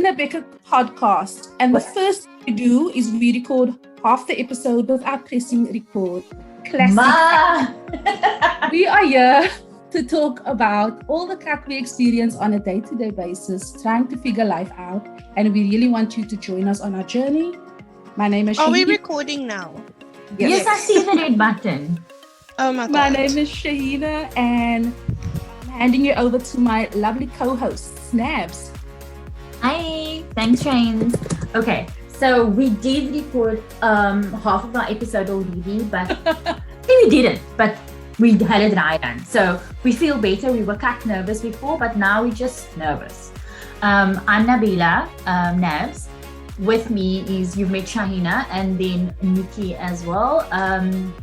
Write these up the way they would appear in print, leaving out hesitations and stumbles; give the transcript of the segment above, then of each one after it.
Shahina Becker podcast. And the first thing we do is we record half the episode without pressing record. Classic. We are here to talk about all the crap we experience on a day-to-day basis, trying to figure life out. And we really want you to join us on our journey. My name is Shahina. Are we recording now? Yes, I see the red button. Oh my God. My name is Shahina, and I'm handing you over to my lovely co-host, Snabs. Hi, thanks, Trains. Okay, so we did record half of our episode already, but we didn't. But we had it right on. So we feel better. We were kind of nervous before, but now we're just nervous. I'm Nabila, Nabs. With me is, you've met Shahina and then Nikki as well.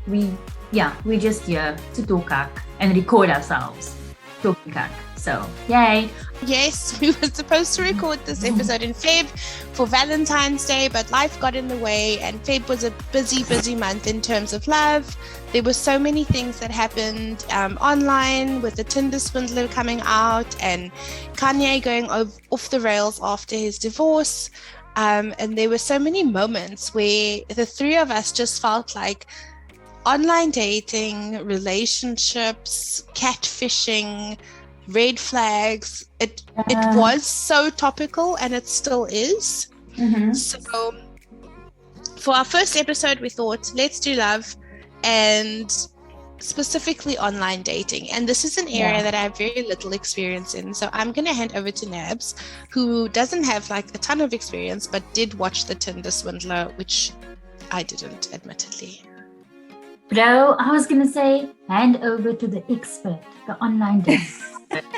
We're just here to talk and record ourselves talking. So, yay. Yes, we were supposed to record this episode in Feb for Valentine's Day, but life got in the way, and Feb was a busy month in terms of love. There were so many things that happened online, with the Tinder Swindler coming out and Kanye going off the rails after his divorce. And there were so many moments where the three of us just felt like online dating, relationships, catfishing, red flags, it was so topical, and it still is. So for our first episode, we thought, let's do love and specifically online dating. And this is an area that I have very little experience in. So I'm going to hand over to Nabs, who doesn't have like a ton of experience, but did watch the Tinder Swindler, which I didn't, admittedly. Bro, I was going to say, hand over to the expert, the online dating.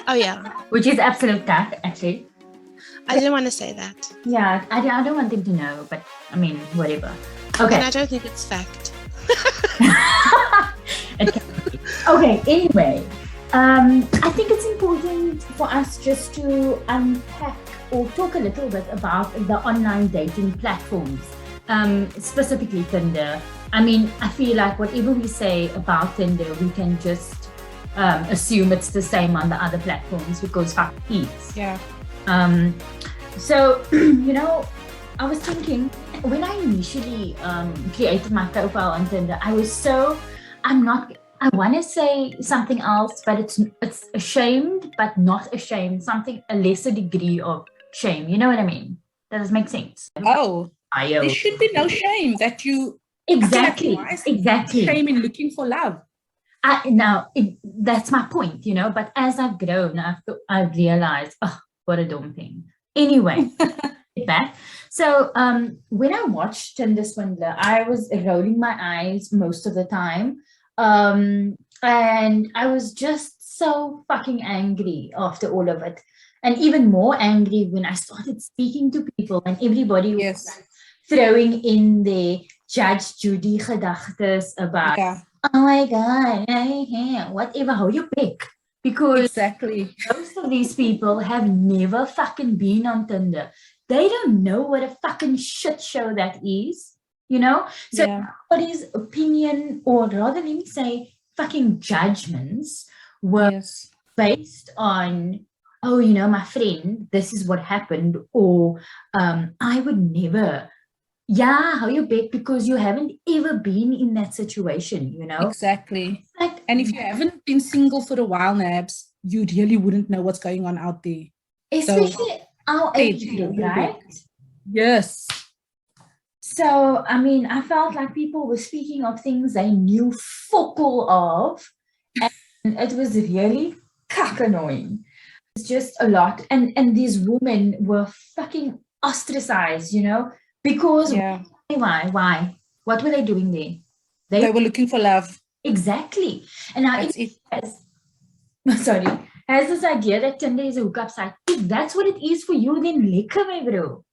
Oh, yeah. Which is absolute cat, actually. I didn't want to say that. Yeah, I don't want them to know, but I mean, whatever. Okay. And I don't think it's fact. Okay, anyway, I think it's important for us just to unpack or talk a little bit about the online dating platforms, specifically Tinder. I mean, I feel like whatever we say about Tinder, we can just assume it's the same on the other platforms, because fuck it is. Yeah. So, I was thinking, when I initially created my profile on Tinder, I want to say something else, but it's ashamed, but not ashamed, a lesser degree of shame. You know what I mean? Does it make sense? Oh, there should be no shame that you... Exactly. Shame in looking for love. That's my point, but as I've grown, I've realized, what a dumb thing. Anyway, back. So when I watched Tinder Swindler, I was rolling my eyes most of the time. And I was just so fucking angry after all of it. And even more angry when I started speaking to people and everybody was throwing in their Judge Judy gedagtes about, oh my God, whatever, how you pick. Because most of these people have never fucking been on Tinder. They don't know what a fucking shit show that is, So everybody's opinion, or rather let me say fucking judgments, were based on, my friend, this is what happened, or I would never. Yeah, how you bet, because you haven't ever been in that situation, Exactly. And if you haven't been single for a while, Nabs, you really wouldn't know what's going on out there. Especially our age group, right? Yes. So, I mean, I felt like people were speaking of things they knew fuck all of, and it was really cuck annoying. It's just a lot. And these women were fucking ostracized, because why? What were they doing there? They were looking for love. Exactly. And now has this idea that Tinder is a hookup site. If that's what it is for you, then lekker, my bro.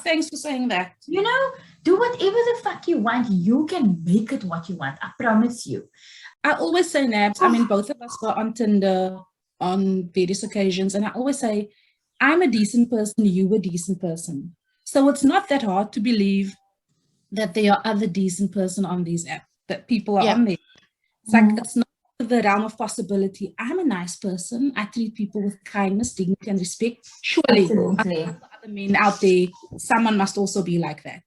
Thanks for saying that. Do whatever the fuck you want. You can make it what you want. I promise you. I always say, Nabs, I mean, both of us were on Tinder on various occasions, and I always say, I'm a decent person, you a decent person. So it's not that hard to believe that there are other decent person on these apps, that people are on there. It's like, it's not the realm of possibility. I'm a nice person. I treat people with kindness, dignity, and respect. Surely, Absolutely. other men out there, someone must also be like that.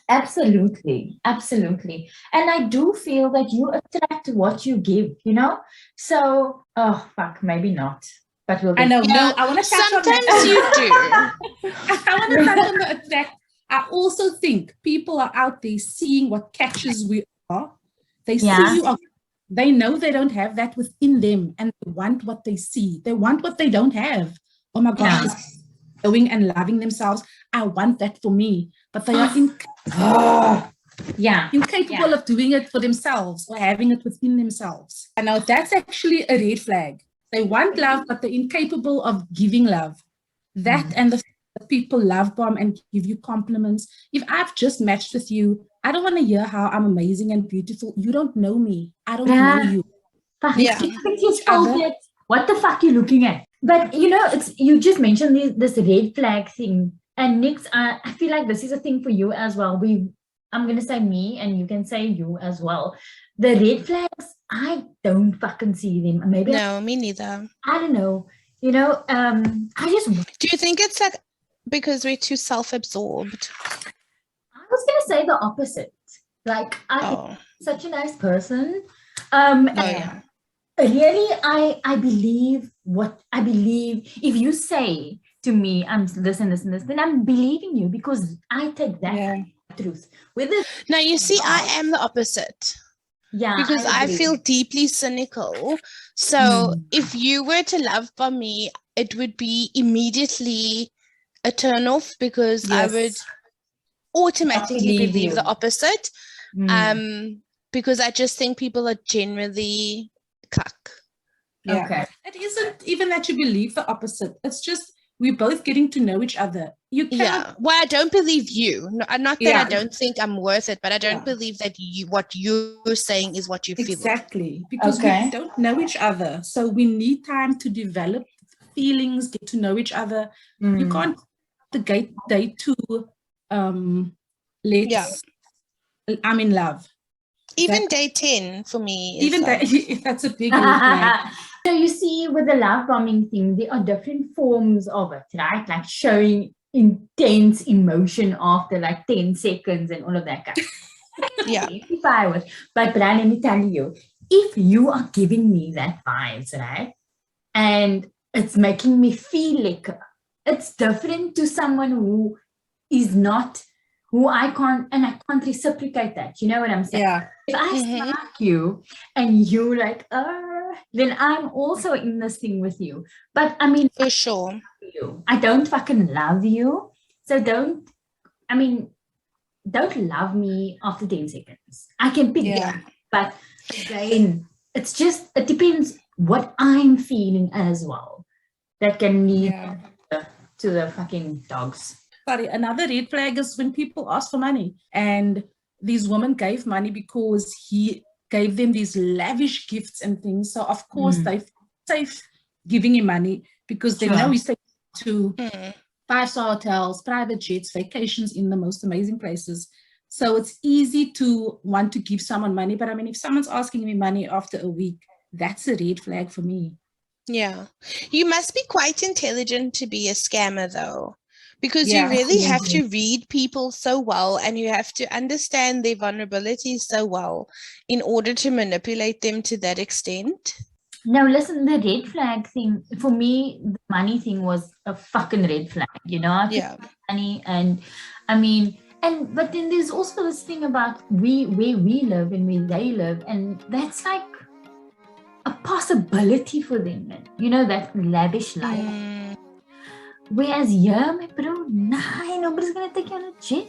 Absolutely. And I do feel that you attract what you give, you know? So, oh, fuck, maybe not. But we'll I know. Yeah, No, I want to touch on that. sometimes you do. I want to touch on the attract. I also think people are out there seeing what catches we are. They see you are. They know they don't have that within them, and they want what they see. They want what they don't have. Oh my gosh, this knowing and loving themselves. I want that for me, but they are incapable of doing it for themselves or having it within themselves. And now that's actually a red flag. They want love, but they're incapable of giving love. That and the people love bomb and give you compliments. If I've just matched with you, I don't want to hear how I'm amazing and beautiful. You don't know me. I don't know you. What the fuck are you looking at? But you know, you just mentioned this red flag thing. And Nix, I feel like this is a thing for you as well. I'm going to say me and you can say you as well. The red flags, I don't fucking see them. Maybe me neither. I don't know. You know, Do you think it's like because we're too self-absorbed? I was going to say the opposite. Like, I'm such a nice person. Really, I believe if you say to me, I'm this and this and this, then I'm believing you because I take that truth. Now, you see, I am the opposite. Yeah. Because I feel deeply cynical. So if you were to love bomb me, it would be immediately a turn off because I would automatically believe the opposite. Because I just think people are generally cuck. Yeah. Okay. It isn't even that you believe the opposite. It's just we're both getting to know each other. You cannot. Well, I don't believe you. Not that I don't think I'm worth it, but I don't believe that what you're saying is what you feel. Exactly. Because we don't know each other. So we need time to develop feelings, get to know each other. You can't day two, I'm in love. Even day 10 for me. Even that's a big flag. So you see, with the love bombing thing, there are different forms of it, right? Like showing intense emotion after like 10 seconds and all of that kind of stuff. But Brian, let me tell you, if you are giving me that vibes, right? And it's making me feel like it's different to someone who is not, who I can't reciprocate that. You know what I'm saying? Yeah. If I spark you and you like, then I'm also in this thing with you. But I mean, for sure, I don't fucking love you. So don't love me after 10 seconds. I can pick that. But again, it depends what I'm feeling as well. That can lead to the fucking dogs. Sorry, another red flag is when people ask for money and these women gave money because he gave them these lavish gifts and things. So of course they feel safe giving him money because they know he's taking to 5-star hotels, private jets, vacations in the most amazing places. So it's easy to want to give someone money. But I mean, if someone's asking me money after a week, that's a red flag for me. Yeah. You must be quite intelligent to be a scammer though. Because you really have to read people so well and you have to understand their vulnerabilities so well in order to manipulate them to that extent. No, listen, the red flag thing, for me, the money thing was a fucking red flag, you know? Money and, I mean, but then there's also this thing about where we live and where they live, and that's like a possibility for them, you know, that lavish life. Whereas here, my bro, nobody's going to take you on a jet.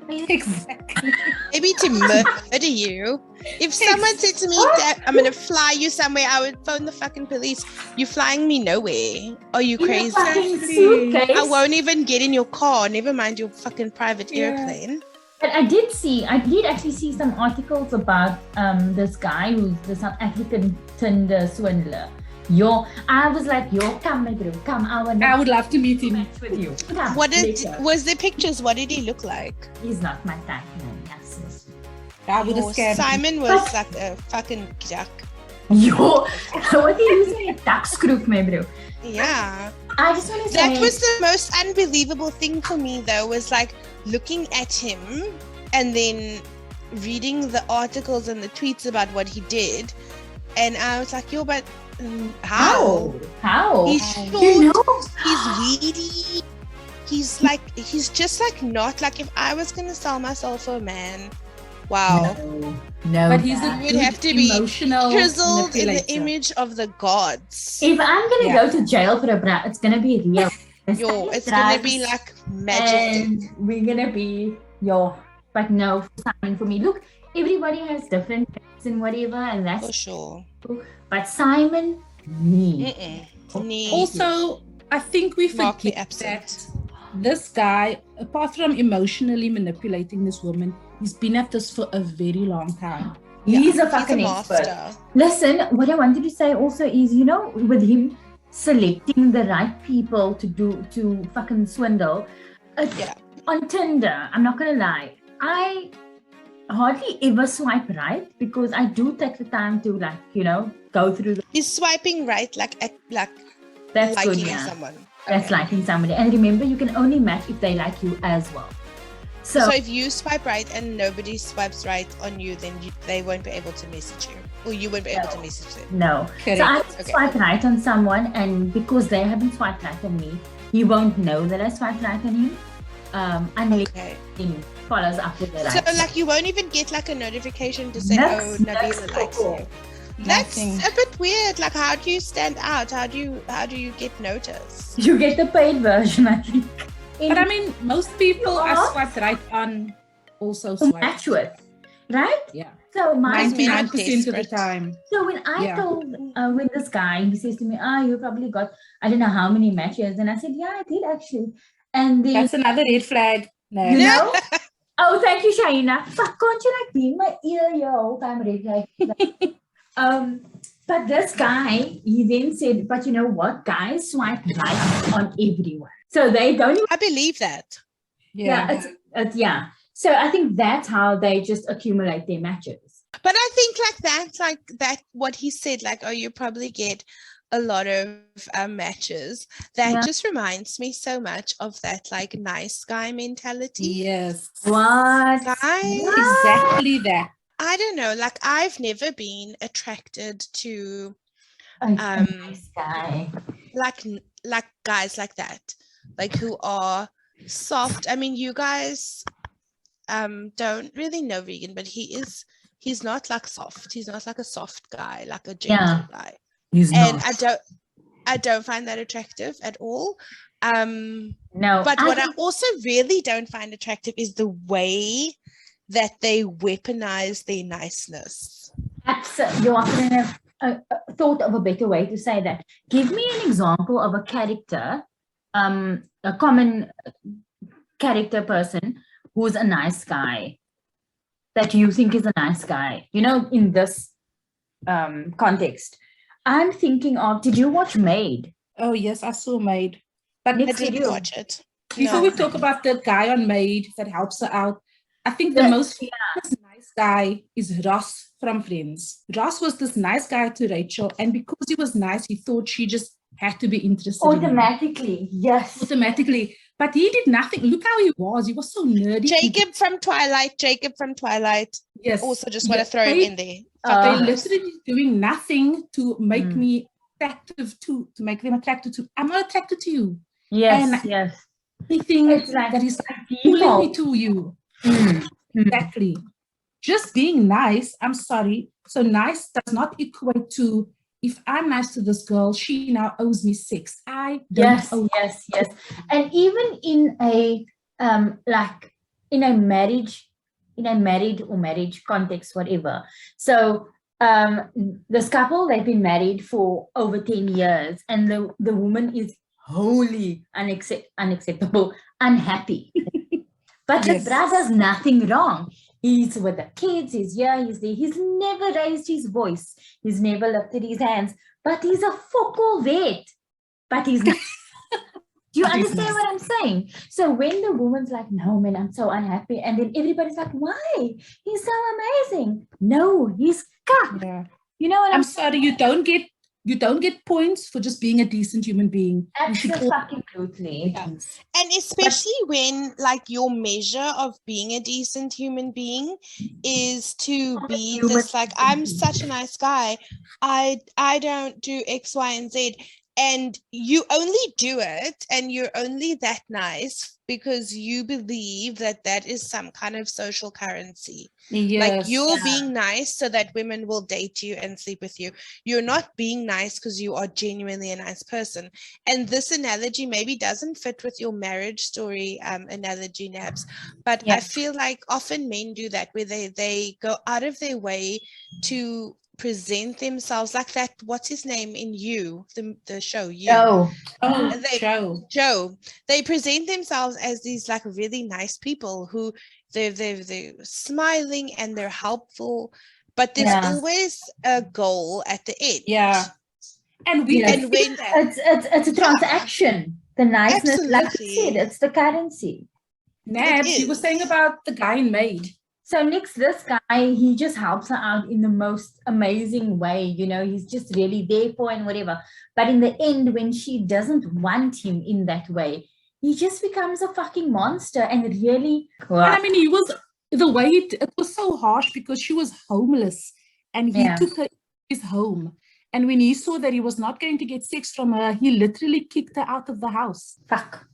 Exactly. Maybe to murder you. If someone said to me that I'm going to fly you somewhere, I would phone the fucking police. You're flying me nowhere. Are you crazy? I won't even get in your car. Never mind your fucking private airplane. But I did actually see some articles about this guy who's the South African Tinder Swindler. I was like, come, my bro, come. I would love to meet him with you. Was there pictures? What did he look like? He's not my type, no. I would have scared Simon was like a fucking jack. Yo, what do you say? Taxkroep, my bro. Yeah. I just want to say That was the most unbelievable thing for me, though, was like looking at him and then reading the articles and the tweets about what he did. And I was like, yo, but how? How? He's short, You know? he's weedy. He's just like not like, if I was going to sell myself for a man, wow. No. But he's It a would good have to be emotional chiseled in the manipulator. image of the gods. If I'm going to go to jail for a brat, it's going to be real. Yo, it's going to be like magic. And we're going to be, but no, Simon for me. Look, everybody has different tastes and whatever, and that's For sure. But Simon, me. Nee. Also, I think we Markedly forget absent. that this guy, apart from emotionally manipulating this woman, he's been at this for a very long time. He's a fucking expert. master. Listen, what I wanted to say also is, with him selecting the right people to fucking swindle. Yeah. On Tinder, I'm not gonna lie, I hardly ever swipe right because I do take the time to go through the. He's swiping right, like That's liking good, yeah. someone. That's Okay. liking somebody. And remember, you can only match if they like you as well. So if you swipe right and nobody swipes right on you, then they won't be able to message you, or you won't be able to message them. No. Correct. So I Okay. swipe right on someone, and because they haven't swiped right on me, he won't know that I swiped right on him. Unless Okay. he follows up with the right. So like you won't even get like a notification to say, That's- oh, that's Nabila likes cool. you. That's Nothing. a bit weird. Like, how do you stand out? How do you get noticed? You get the paid version, I think. But I mean, most people You are are? swiped right on also To swipe. match with, right? Yeah. So my Nice. 99% of the desperate. time. So when I Yeah. told when this guy, he says to me, you probably got I don't know how many matches, and I said, yeah, I did actually. And then That's another red flag. No. you know, oh, thank you, Shaina. Fuck, can't you like be in my ear your whole time, Red? Like, but this guy, he then said, but you know what, guys swipe right on everyone, so they don't even. I believe that. Yeah. Yeah. So I think that's how they just accumulate their matches. But I think like that what he said, like, oh, you probably get a lot of matches. That Yeah. just reminds me so much of that like nice guy mentality. Yes. What? Guys, Exactly that. I don't know. Like, I've never been attracted to A nice guy. like guys like that, like who are soft. I mean, you guys don't really know Vegan, but he's not like soft. He's not like a soft guy, like a gentle guy. He's And not. I don't find that attractive at all. No. But what I think- also really don't find attractive is the way that they weaponize their niceness. Absolutely. I couldn't have thought of a better way to say that. Give me an example of a character, a common character person who's a nice guy that you think is a nice guy, in this context. I'm thinking of, did you watch Maid? Oh, yes, I saw Maid. But I Next didn't video. watch it. before No. we talk about the guy on Maid that helps her out, I think the Yeah. most famous nice guy is Ross from Friends. Ross was this nice guy to Rachel, and because he was nice, he thought she just had to be interested in him. Automatically, yes. Automatically. But he did nothing. Look how he was. He was so nerdy. Jacob from Twilight. Yes. Also, just want to Yes, throw him they- in there. They're Uh, literally doing nothing to make Mm. me attractive to make them attracted to. I'm not attracted to you. yes, and- yes. Anything It's like that is pulling me default. to you. Mm, mm. Exactly. Just being nice, I'm sorry. So nice does not equate to if I'm nice to this girl, she now owes me sex. I don't Yes, owe yes. And even in a in a married or marriage context, whatever. So this couple, they've been married for over 10 years, and the woman is wholly unacceptable, unhappy. But Yes. the brother does nothing wrong. He's with the kids, he's here, he's there. He's never raised his voice. He's never lifted his hands. But he's a focal vet. But he's not. Do you But he's understand nice. what I'm saying? So when the woman's like, no, man, I'm so unhappy. And then everybody's like, why? He's so amazing. No, he's cucked. Yeah. You know what I'm sorry, you don't get points for just being a decent human being. Absolutely. Yeah. And especially when like your measure of being a decent human being is to be this like, I'm such a nice guy, I don't do X, Y, and Z, and you only do it and you're only that nice because you believe that that is some kind of social currency. Like you're being nice so that women will date you and sleep with you. You're not being nice because you are genuinely a nice person. And this analogy maybe doesn't fit with your marriage story analogy, Nabs, but I feel like often men do that where they go out of their way to present themselves like that. What's his name in You, the show You? Joe. They present themselves as these like really nice people who they're smiling and they're helpful, but there's always a goal at the end. Yeah. And it's a transaction. The niceness, absolutely. like I said, it's the currency. Nabs, you were saying about the guy in Maid. So Nick's this guy, he just helps her out in the most amazing way. You know, he's just really there for and whatever. But in the end, when she doesn't want him in that way, he just becomes a fucking monster and really. And I mean, he was the way it was so harsh because she was homeless and he took her to his home. And when he saw that he was not going to get sex from her, he literally kicked her out of the house. Fuck.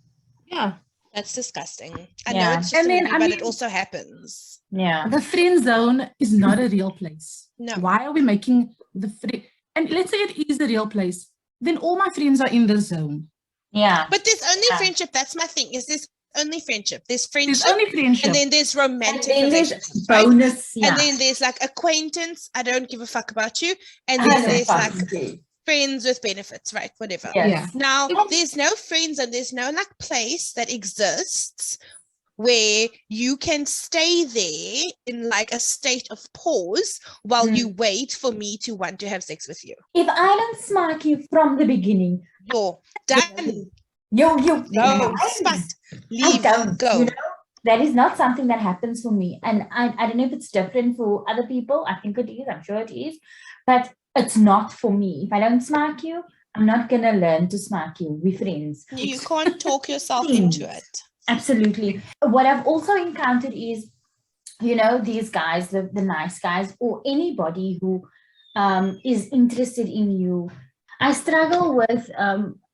Yeah. That's disgusting. I know it's just a movie, but it also happens. Yeah. The friend zone is not a real place. No. Why are we making the friend? And let's say it is a real place. Then all my friends are in the zone. Yeah. But there's only friendship. That's my thing. Is this only friendship? There's friendship. There's only friendship. And then there's romantic relationships. Bonus. Right? And then there's like acquaintance. I don't give a fuck about you. And then there's like friends with benefits, right? Whatever. Yes. Now, there's no friends and there's no like place that exists where you can stay there in like a state of pause while you wait for me to want to have sex with you. If I don't smack you from the beginning, you're done. No, spat. Leave. Go. You know, that is not something that happens for me. And I don't know if it's different for other people. I think it is. I'm sure it is. But it's not for me. If I don't smack you, I'm not going to learn to smack you. We're friends. You can't talk yourself into it. Absolutely. What I've also encountered is, you know, these guys, the nice guys, or anybody who is interested in you. I struggle with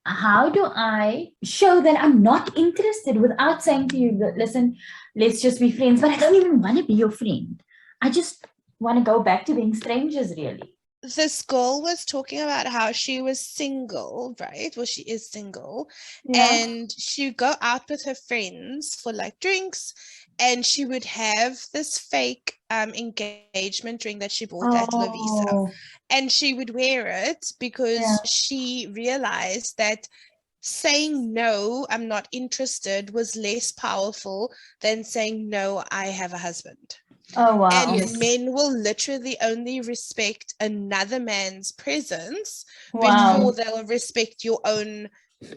how do I show that I'm not interested without saying to you, listen, let's just be friends, but I don't even want to be your friend. I just want to go back to being strangers, really. This girl was talking about how she was single, right? Well, she is single. And she'd go out with her friends for like drinks, and she would have this fake engagement ring that she bought at Lovisa. And she would wear it because she realized that saying no, I'm not interested, was less powerful than saying no, I have a husband. Oh, wow. And men will literally only respect another man's presence before they'll respect your own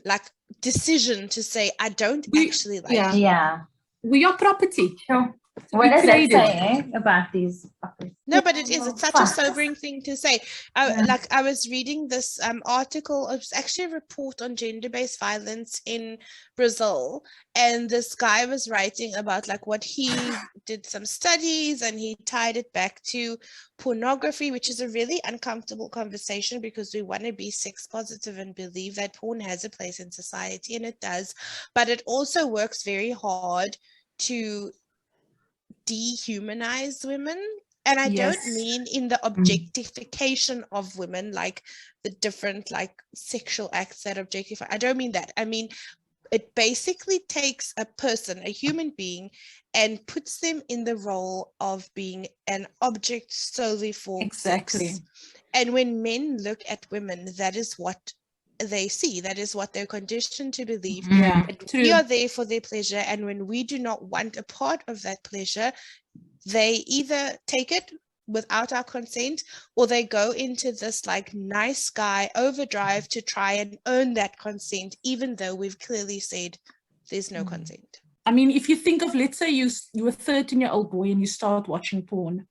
like decision to say, I don't actually like you. Yeah. We are property. What does that say about these? No, but it is. It's such a sobering thing to say. Like I was reading this article. It was actually a report on gender-based violence in Brazil, and this guy was writing about like what he did some studies, and he tied it back to pornography, which is a really uncomfortable conversation because we want to be sex positive and believe that porn has a place in society, and it does, but it also works very hard to dehumanize women. And I don't mean in the objectification of women, like the different like sexual acts that objectify. I don't mean that. I mean, it basically takes a person, a human being, and puts them in the role of being an object solely for sex. And when men look at women, that is what they see. That is what they're conditioned to believe. We are there for their pleasure, and when we do not want a part of that pleasure, they either take it without our consent, or they go into this like nice guy overdrive to try and earn that consent, even though we've clearly said there's no consent. I mean, if you think of, let's say you're a 13-year-old boy and you start watching porn,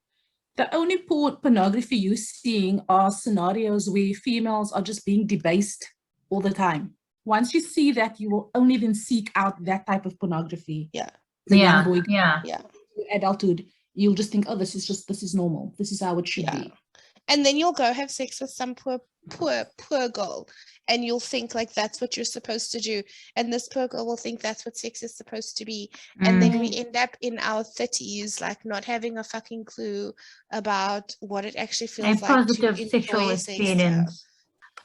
The only pornography you're seeing are scenarios where females are just being debased all the time. Once you see that, you will only then seek out that type of pornography. Yeah. The young boy, yeah. adulthood, you'll just think, oh, this is normal. This is how it should be. And then you'll go have sex with some poor girl, and you'll think like that's what you're supposed to do. And this poor girl will think that's what sex is supposed to be. And then we end up in our 30s, like not having a fucking clue about what it actually feels like positive to sexual enjoy experience.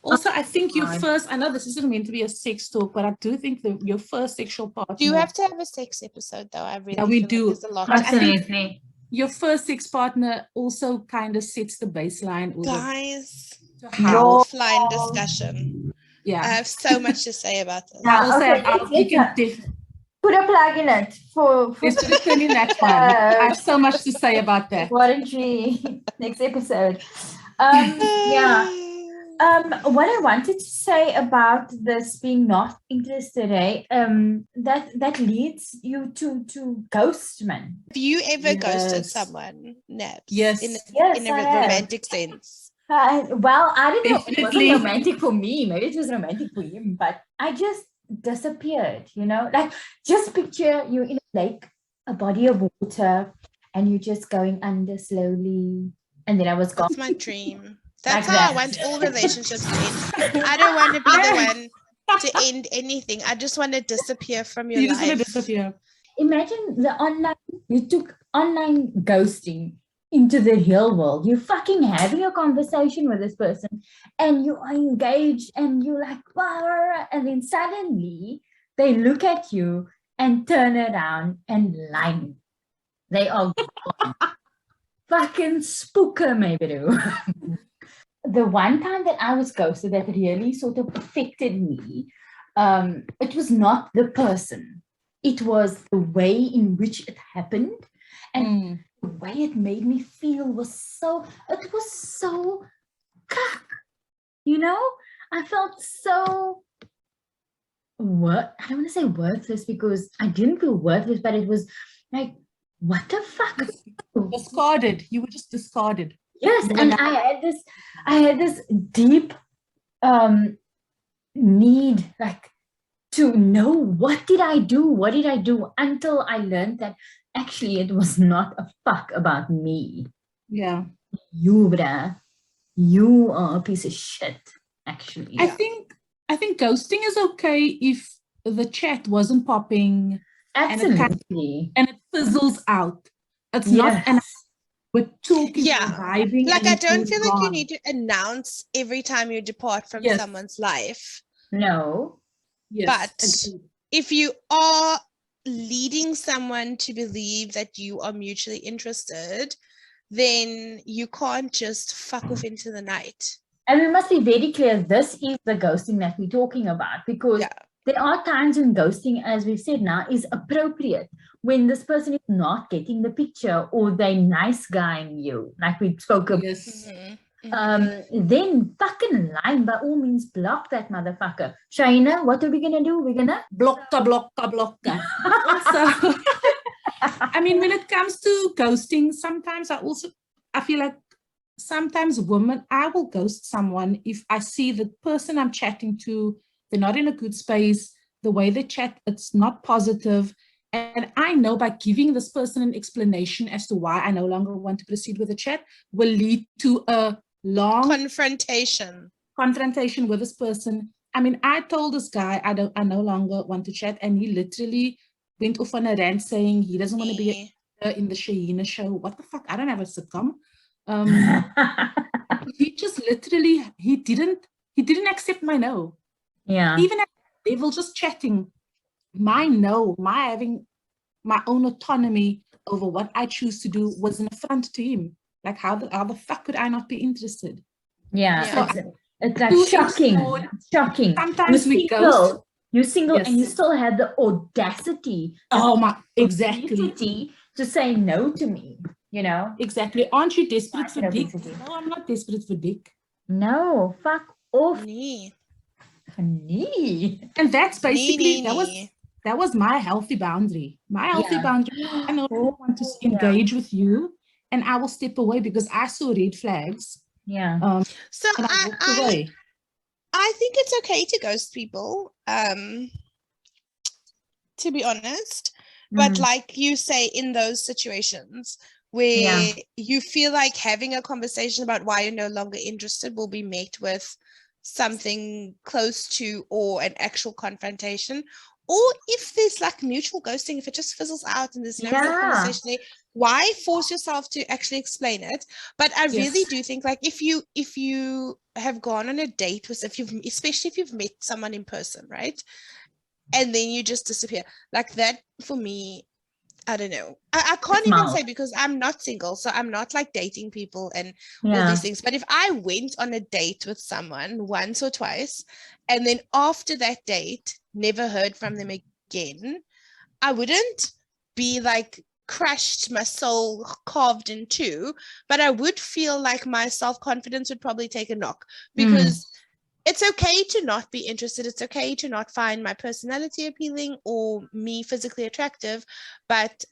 Also, I think your first, I know this isn't meant to be a sex talk, but I do think that your first sexual partner. Do you have to have a sex episode though? I really we feel do. Like there's a lot. Absolutely. Your first sex partner also kind of sets the baseline. Guys, offline discussion. Yeah. I have so much to say about this. Put a plug in it for Let's just turn in that one. I have so much to say about that. Warranty next episode. What I wanted to say about this being not interested, that leads you to ghostman. Have you ever ghosted someone, Nabs? Yes. In a romantic sense. Well, I don't know if it wasn't romantic for me. Maybe it was romantic for him, but I just disappeared, like just picture you in a lake, a body of water, and you're just going under slowly, and then I was gone. That's my dream. That's how I want all relationships to end. I don't want to be the one to end anything. I just want to disappear from your life. You just want to disappear. Imagine you took online ghosting into the real world. You're fucking having a conversation with this person and you are engaged and you're like, wow, and then suddenly they look at you and turn around and lie. They are fucking spooker, maybe do. The one time that I was ghosted that really sort of affected me, it was not the person. It was the way in which it happened. And the way it made me feel was so I felt so, I don't want to say worthless because I didn't feel worthless, but it was like, what the fuck? Discarded. You were just discarded. Yes, and I had this deep need, like, to know what did I do until I learned that actually it was not a fuck about me. Yeah. You are a piece of shit, actually. I think ghosting is okay if the chat wasn't popping. Absolutely. And it fizzles out. It's not an we're talking, vibing. Like, I don't feel like you need to announce every time you depart from someone's life. No. Yes. But if you are leading someone to believe that you are mutually interested, then you can't just fuck off into the night. And we must be very clear, this is the ghosting that we're talking about, because there are times when ghosting, as we've said now, is appropriate when this person is not getting the picture or they nice guying you, like we spoke about. Yes. Then fucking line, by all means, block that motherfucker. Shaina, what are we gonna do? We're gonna blocka. So, I mean, when it comes to ghosting, sometimes I feel like sometimes I will ghost someone if I see the person I'm chatting to, they're not in a good space, the way they chat, it's not positive. And I know by giving this person an explanation as to why I no longer want to proceed with the chat will lead to a long confrontation with this person. I mean, I told this guy I no longer want to chat, and he literally went off on a rant saying he doesn't want to be in the Shahina show. What the fuck? I don't have a sitcom. He just literally he didn't accept my no. Yeah. Even at level, just chatting, my having my own autonomy over what I choose to do was an affront to him. Like, how the fuck could I not be interested? Yeah, so it's like shocking. Sometimes we ghost. You're single and you still had the audacity. Exactly. To say no to me, Exactly. Aren't you desperate for dick? No, I'm not desperate for dick. No, fuck off. Nee. And that's basically that was my healthy boundary. My healthy boundary. I don't want to engage with you and I will step away because I saw red flags. Yeah. So And I walked away. I think it's okay to ghost people, to be honest. But like you say, in those situations where you feel like having a conversation about why you're no longer interested will be met with something close to or an actual confrontation, or if there's like mutual ghosting, if it just fizzles out and there's no real conversation there, why force yourself to actually explain it? But I really do think like if you have gone on a date with, especially if you've met someone in person, right, and then you just disappear like that, for me, I don't know. I can't even say, because I'm not single, so I'm not like dating people and all these things. But if I went on a date with someone once or twice, and then after that date, never heard from them again, I wouldn't be like crushed, my soul carved in two, but I would feel like my self-confidence would probably take a knock, because it's okay to not be interested. It's okay to not find my personality appealing or me physically attractive, but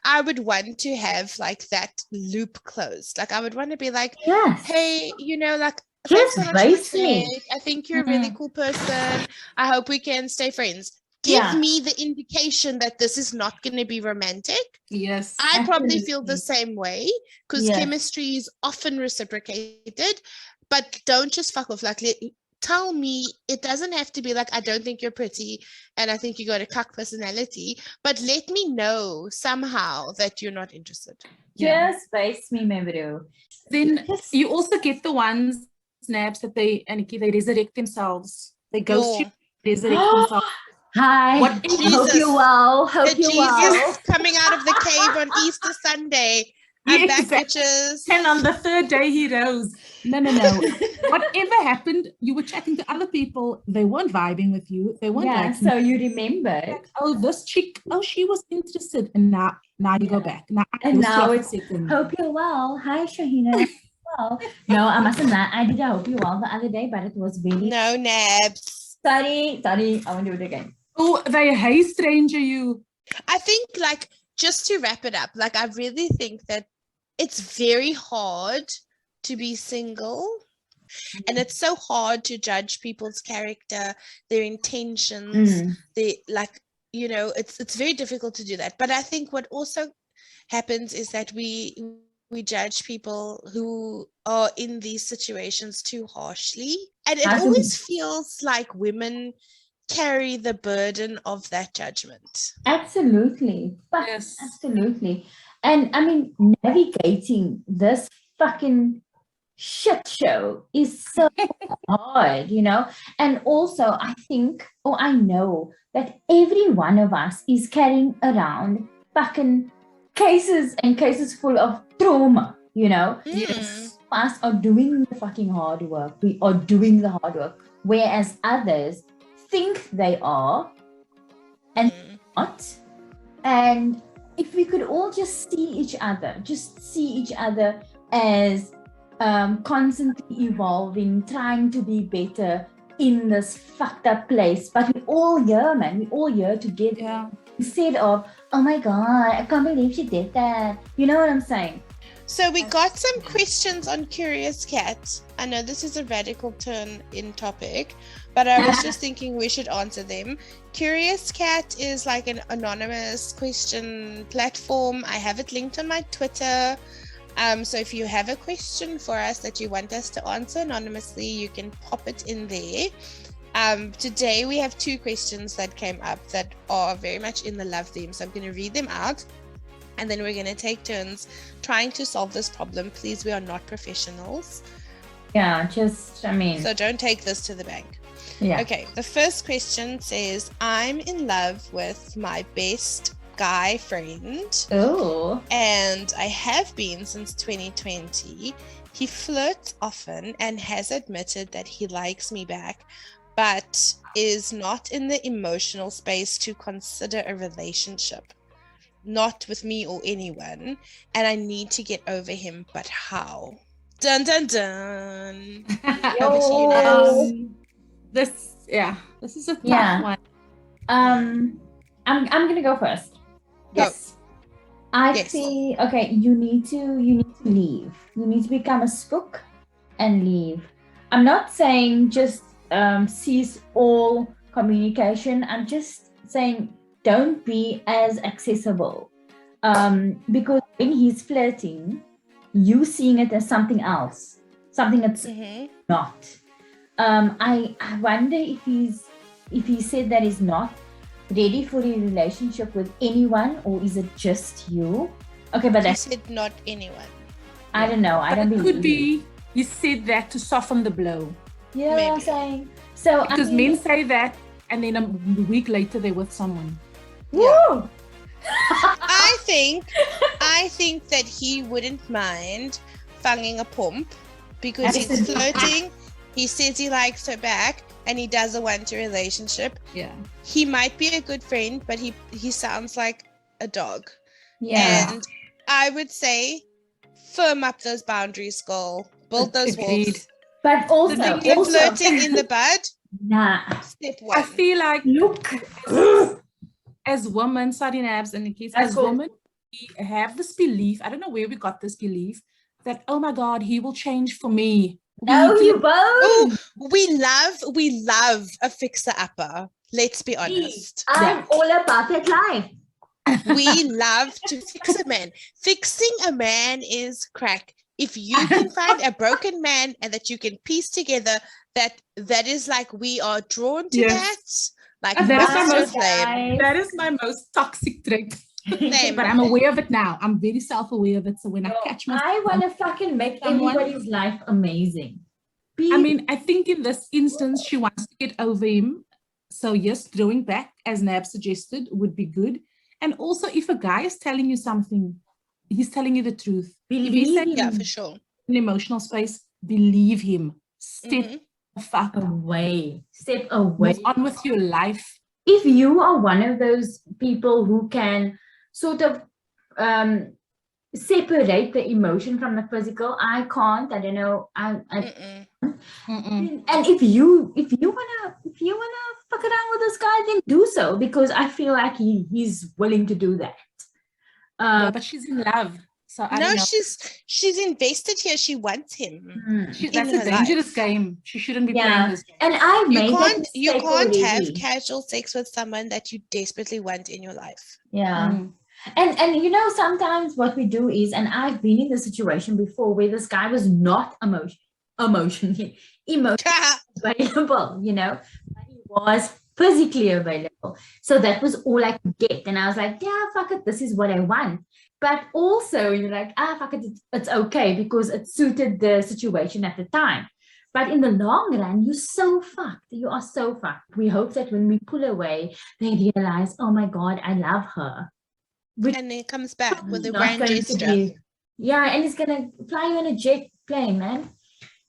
I would want to have like that loop closed. Like I would want to be like, hey, like, thanks so much for the date. I think you're a really cool person. I hope we can stay friends. Give me the indication that this is not going to be romantic. Yes. I probably feel the same way, because chemistry is often reciprocated. But don't just fuck off. Like, tell me, it doesn't have to be like, I don't think you're pretty and I think you got a cuck personality, but let me know somehow that you're not interested. Just face me, my bro. Then you also get the ones, snaps, that they resurrect themselves. They ghost you, resurrect themselves. Hi. Hope you're well. Hope you're well. Coming out of the cave on Easter Sunday. I'm back, bitches. And on the third day he rose. No. Whatever happened, you were chatting to other people. They weren't vibing with you. They weren't like, so you remember. Oh, this chick, she was interested. And now you go back. Now it's hope you're well. Hi, Shahina. Well, no, I mustn't lie. I did hope you're well the other day, but it was really... No, Nabs. Sorry. I won't do it again. Oh, hey, stranger, you. I think, like, just to wrap it up, like, I really think that it's very hard to be single, and it's so hard to judge people's character, their intentions, it's very difficult to do that. But I think what also happens is that we judge people who are in these situations too harshly, and it always feels like women carry the burden of that judgment. Absolutely. Absolutely. And I mean, navigating this fucking shit show is so hard, And also, I think, I know that every one of us is carrying around fucking cases full of trauma, Yes. Us are doing the fucking hard work. We are doing the hard work, whereas others think they are and not. And if we could all just see each other as constantly evolving, trying to be better in this fucked up place, but we're all here, man. We're all here together. Instead of, oh my God, I can't believe she did that. You know what I'm saying? So we got some questions on Curious Cat. I know this is a radical turn in topic, but I was just thinking we should answer them. Curious Cat is like an anonymous question platform. I have it linked on my Twitter. So if you have a question for us that you want us to answer anonymously, you can pop it in there. Today we have 2 questions that came up that are very much in the love theme. So I'm going to read them out, and then we're going to take turns trying to solve this problem. Please, we are not professionals. Yeah, so don't take this to the bank. Yeah. Okay, the first question says, I'm in love with my best guy friend. Oh. And I have been since 2020. He flirts often and has admitted that he likes me back, but is not in the emotional space to consider a relationship. Not with me or anyone, and I need to get over him, but how? Dun dun dun. This is a tough one. I'm gonna go first. Yes. I Yes. feel okay. You need to leave. You need to become a spook and leave. I'm not saying just cease all communication. I'm just saying don't be as accessible. Because when he's flirting, you seeing it as something else, something that's not. I wonder if he said that he's not ready for a relationship with anyone, or is it just you? Okay, but He that's, said not anyone. I don't know. I But don't it believe could be he said that to soften the blow. You know what I'm Maybe. saying? So Because I mean, men say that, and then a week later they're with someone. woo! I think that he wouldn't mind fanging a pump because he's Absolutely. flirting. He says he likes her back and he doesn't want a relationship. Yeah. He might be a good friend, but he sounds like a dog. Yeah. And I would say firm up those boundaries, girl. Build those Agreed. walls. But also, thing Nip is- flirting in the bud. nah. Step I one. feel like Look. as women, sorry Nabs and Nikki's, That's as cool. women, we have this belief, I don't know where we got this belief, that, oh my God, he will change for me. No, We you feel- won't. Oh, we love a fixer-upper. Let's be honest. I'm all about that life. We love to fix a man. Fixing a man is crack. If you can find a broken man and that you can piece together, that is like we are drawn to Yes. that. Like And that is my moths to a most- flame. That is my most toxic trait. Same. But I'm aware of it now. I'm very self-aware of it. So when I catch myself, I want to fucking make Someone- everybody's life amazing. I mean, I think in this instance, she wants to get over him. So yes, throwing back, as Nab suggested, would be good. And also, if a guy is telling you something, he's telling you the truth. If he's Believe saying Yeah, him. for sure. an emotional space, believe him. Step Mhm. the fuck away. Step away. Move on with your life. If you are one of those people who can sort of separate the emotion from the physical, I can't. I don't know. Mm-mm. Mm-mm. And if you wanna fuck around with this guy, then do so, because I feel like he's willing to do that. Yeah, but she's in love. So I No, don't know. she's invested here. She wants him. Mm. That's in a her dangerous life. game. She shouldn't be Yeah. playing this game. And I've You made that can't mistake have already. casual sex with someone that you desperately want in your life. Yeah. Mm. And you know, sometimes what we do is, and I've been in the situation before where this guy was not emotionally available, you know, but he was physically available. So that was all I could get. And I was like, yeah, fuck it, this is what I want. But also you're like, fuck it, it's okay because it suited the situation at the time. But in the long run, you're so fucked. You are so fucked. We hope that when we pull away, they realize, oh my God, I love her. Which And then it comes back with a not grand going to gesture. be- yeah, and it's gonna fly you in a jet plane, man.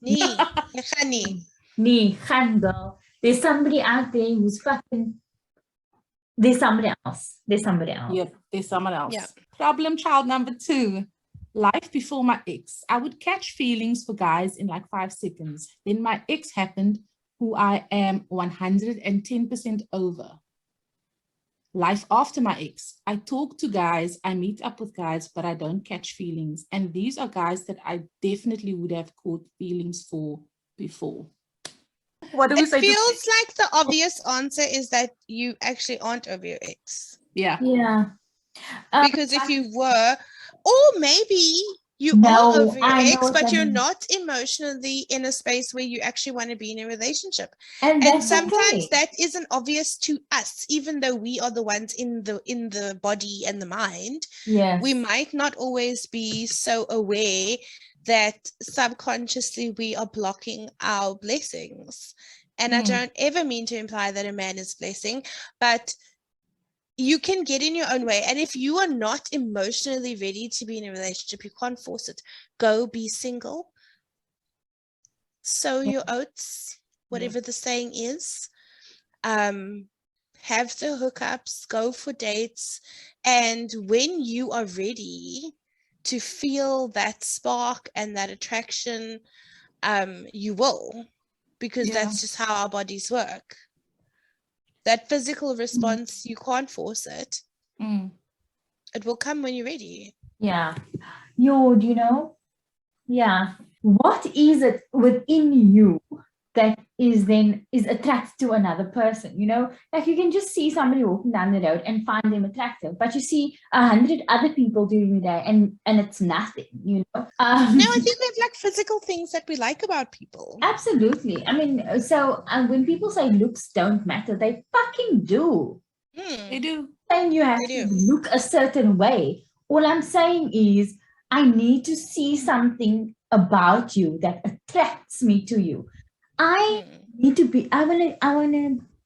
Nee, jy gaan nie. Nee, gaan girl. There's somebody out there who's fucking. There's somebody else. There's somebody else. Yep, there's someone else. Yeah. Problem child number 2. Life before my ex. I would catch feelings for guys in like 5 seconds. Then my ex happened, who I am 110% over. Life after my ex. I talk to guys, I meet up with guys, but I don't catch feelings. And these are guys that I definitely would have caught feelings for before. What do we It say? feels like the obvious answer is that you actually aren't over your ex. Yeah. Yeah. Because if you were, or maybe you No, are over your I know ex, what but that you're means. not emotionally in a space where you actually want to be in a relationship. and And that's sometimes okay. that isn't obvious to us, even though we are the ones in the body and the mind. Yes. We might not always be so aware that subconsciously we are blocking our blessings. And I Mm. don't ever mean to imply that a man is blessing, but you can get in your own way. And if you are not emotionally ready to be in a relationship, you can't force it. Go be single. Sow your oats, whatever the saying is. Have the hookups, go for dates. And when you are ready to feel that spark and that attraction, you will, because Yeah. that's just how our bodies work. That physical response, you can't force it. Mm. It will come when you're ready. Yeah. Do you know? Yeah. What is it within you that is attracted to another person? Like you can just see somebody walking down the road and find them attractive, but you see 100 other people during the day and it's nothing, No, I think we have like physical things that we like about people. Absolutely. I mean, so when people say looks don't matter, they fucking do. They do. And you have to look a certain way. All I'm saying is I need to see something about you that attracts me to you. I need to be,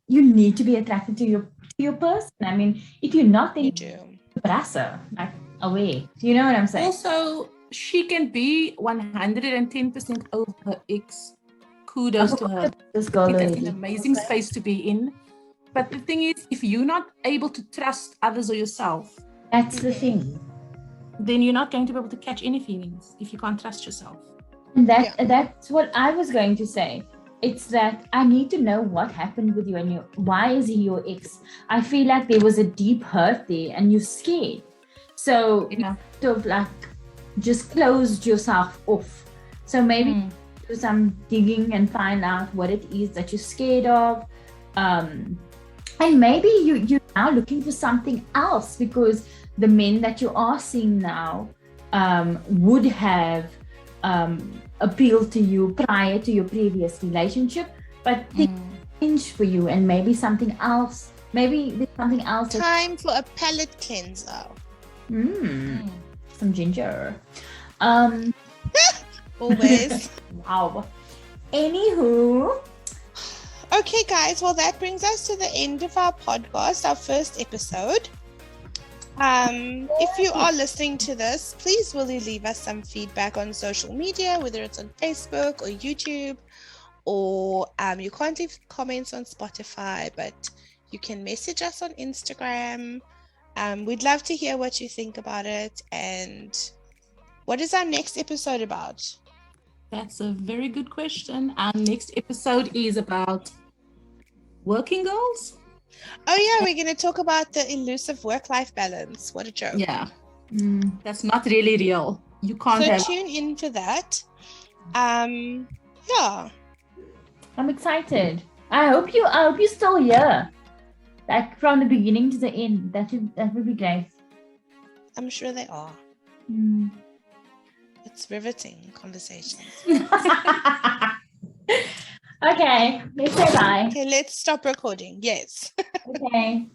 you need to be attracted to your person. I mean, if you're not, then you're like away. Do you know what I'm saying? Also, she can be 110% over her ex. Kudos to her. This girl It's an amazing space to be in. But the thing is, if you're not able to trust others or yourself, that's the thing. Then you're not going to be able to catch any feelings if you can't trust yourself. And that's what I was going to say. It's that I need to know what happened with you and why is he your ex? I feel like there was a deep hurt there and you're scared. So you sort of like just closed yourself off. So maybe do some digging and find out what it is that you're scared of. And maybe you're now looking for something else because the men that you are seeing now would have appealed to you prior to your previous relationship, but things change for you and maybe something else. Maybe there's something else. Time for a palate cleanser. Some ginger. Always. Wow. Anywho. Okay, guys. Well, that brings us to the end of our podcast, our first episode. If you are listening to this, please will you leave us some feedback on social media, whether it's on Facebook or YouTube, or you can't leave comments on Spotify, but you can message us on Instagram. We'd love to hear what you think about it. And what is our next episode about? That's a very good question. Our next episode is about working girls. Oh yeah, we're going to talk about the elusive work-life balance. What a joke. Yeah. That's not really real. You can't So tune in for that. Yeah. I'm excited. I hope you're still here. Like from the beginning to the end. That would be great. I'm sure they are. It's riveting conversations. Okay, let's say bye. Okay, let's stop recording. Yes. Okay.